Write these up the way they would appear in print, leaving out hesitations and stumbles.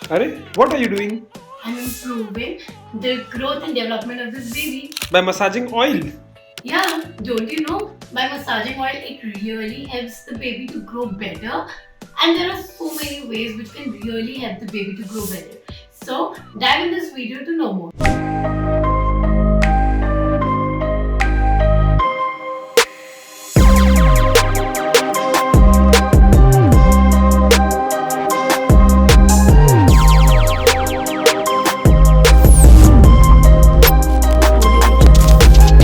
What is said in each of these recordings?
Are, what are you doing? I'm improving the growth and development of this baby. By massaging oil. Yeah, don't you know? By massaging oil, it really helps the baby to grow better. And there are so many ways which can really help the baby to grow better. So, dive in this video to know more.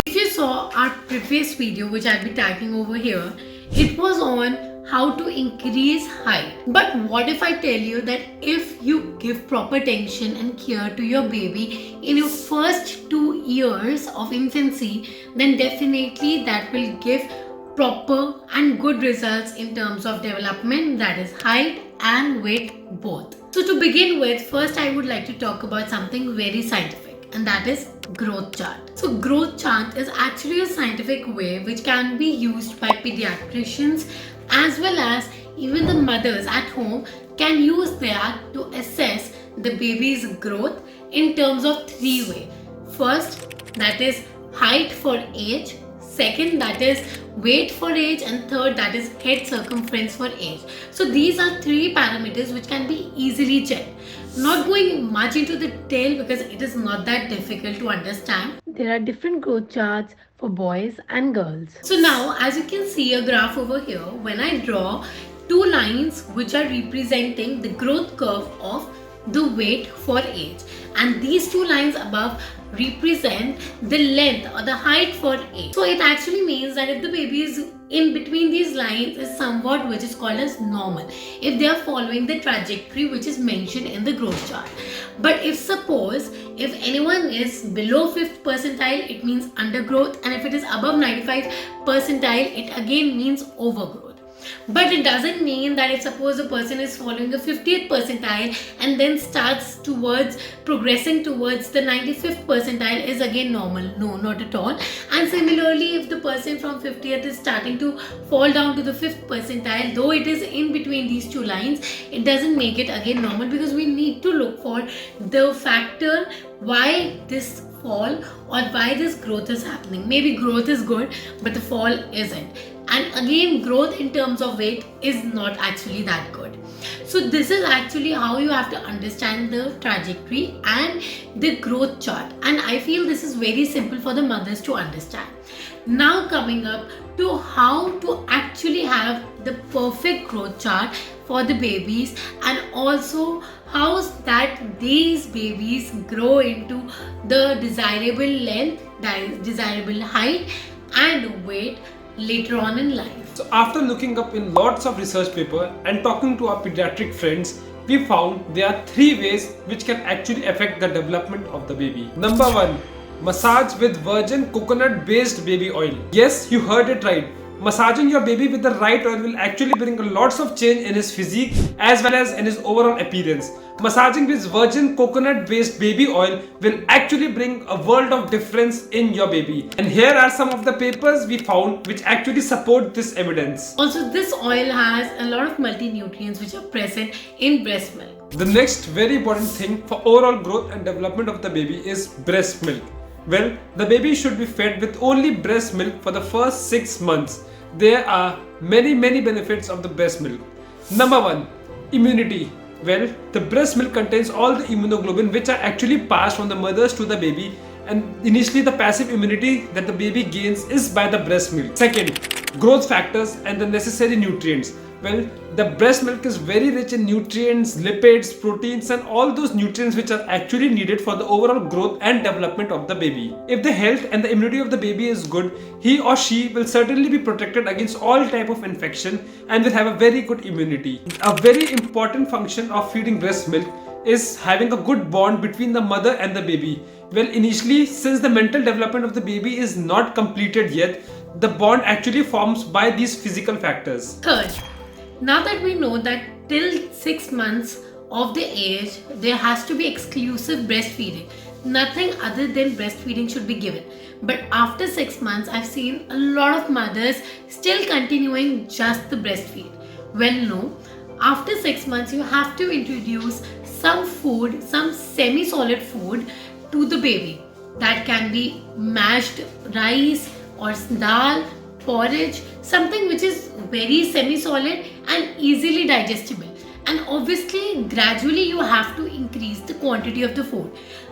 If you saw our previous video, which I'll be tagging over here, it was on how to increase height. But what if I tell you that if you give proper attention and care to your baby in your first 2 years of infancy, then definitely that will give proper and good results in terms of development, that is height and weight both. So to begin with, first I would like to talk about something very scientific, and that is growth chart. So growth chart is actually a scientific way which can be used by pediatricians as well as even the mothers at home can use that to assess the baby's growth in terms of three ways. First, that is height for age. Second, that is weight for age, and third, that is head circumference for age. So these are three parameters which can be easily checked. Not going much into the detail because it is not that difficult to understand. There are different growth charts for boys and girls. So now, as you can see a graph over here, when I draw two lines which are representing the growth curve of the weight for age, and these two lines above represent the length or the height for age. So it actually means that if the baby is in between these lines is somewhat which is called as normal, if they are following the trajectory which is mentioned in the growth chart. But if suppose if anyone is below 5th percentile, it means undergrowth, and if it is above 95 percentile, it again means overgrowth. But it doesn't mean that if suppose a person is following the 50th percentile and then starts towards progressing towards the 95th percentile is again normal. No, not at all. And similarly, if the person from 50th is starting to fall down to the 5th percentile, though it is in between these two lines, it doesn't make it again normal, because we need to look for the factor why this fall or why this growth is happening. Maybe growth is good, but the fall isn't. And again, growth in terms of weight is not actually that good. So this is actually how you have to understand the trajectory and the growth chart, and I feel this is very simple for the mothers to understand. Now coming up to how to actually have the perfect growth chart for the babies, and also how that these babies grow into the desirable length, desirable height and weight later on in life. So after looking up in lots of research paper and talking to our pediatric friends, we found there are three ways which can actually affect the development of the baby. Number one, massage with virgin coconut based baby oil. Yes, you heard it right. Massaging your baby with the right oil will actually bring lots of change in his physique as well as in his overall appearance. Massaging with virgin coconut based baby oil will actually bring a world of difference in your baby. And here are some of the papers we found which actually support this evidence. Also, this oil has a lot of multi-nutrients which are present in breast milk. The next very important thing for overall growth and development of the baby is breast milk. Well, the baby should be fed with only breast milk for the first 6 months. There are many benefits of the breast milk. Number one, immunity. Well, the breast milk contains all the immunoglobulin which are actually passed from the mothers to the baby, and initially the passive immunity that the baby gains is by the breast milk. Second, growth factors and the necessary nutrients. Well, the breast milk is very rich in nutrients, lipids, proteins, and all those nutrients which are actually needed for the overall growth and development of the baby. If the health and the immunity of the baby is good, he or she will certainly be protected against all type of infection and will have a very good immunity. A very important function of feeding breast milk is having a good bond between the mother and the baby. Well, initially, since the mental development of the baby is not completed yet, the bond actually forms by these physical factors. Third, now that we know that till 6 months of the age, there has to be exclusive breastfeeding. Nothing other than breastfeeding should be given. But after 6 months, I've seen a lot of mothers still continuing just the breastfeed. Well, no. After 6 months, you have to introduce some food, some semi-solid food to the baby. That can be mashed rice or dal, porridge, something which is very semi-solid and easily digestible. And obviously, gradually you have to increase the quantity of the food.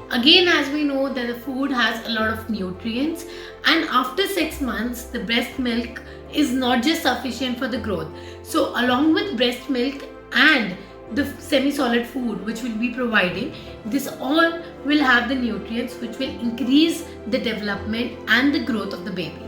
Again, as we know that the food has a lot of nutrients, and after 6 months the breast milk is not just sufficient for the growth. So along with breast milk and the semi-solid food which will be providing, this all will have the nutrients which will increase the development and the growth of the baby.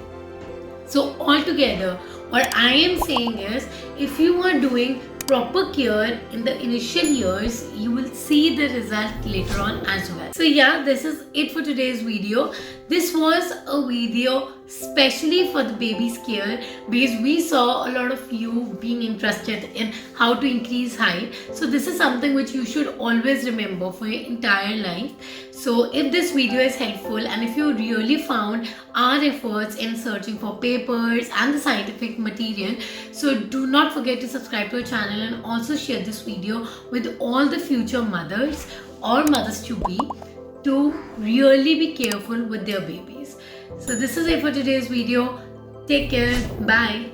So altogether, what I am saying is, if you are doing proper care in the initial years, you will see the result later on as well. So yeah, this is it for today's video. This was a video specially for the baby's care because we saw a lot of you being interested in how to increase height. So this is something which you should always remember for your entire life. So if this video is helpful and if you really found our efforts in searching for papers and the scientific material, so do not forget to subscribe to our channel and also share this video with all the future mothers or mothers to be, to really be careful with their babies. So this is it for today's video. Take care. Bye.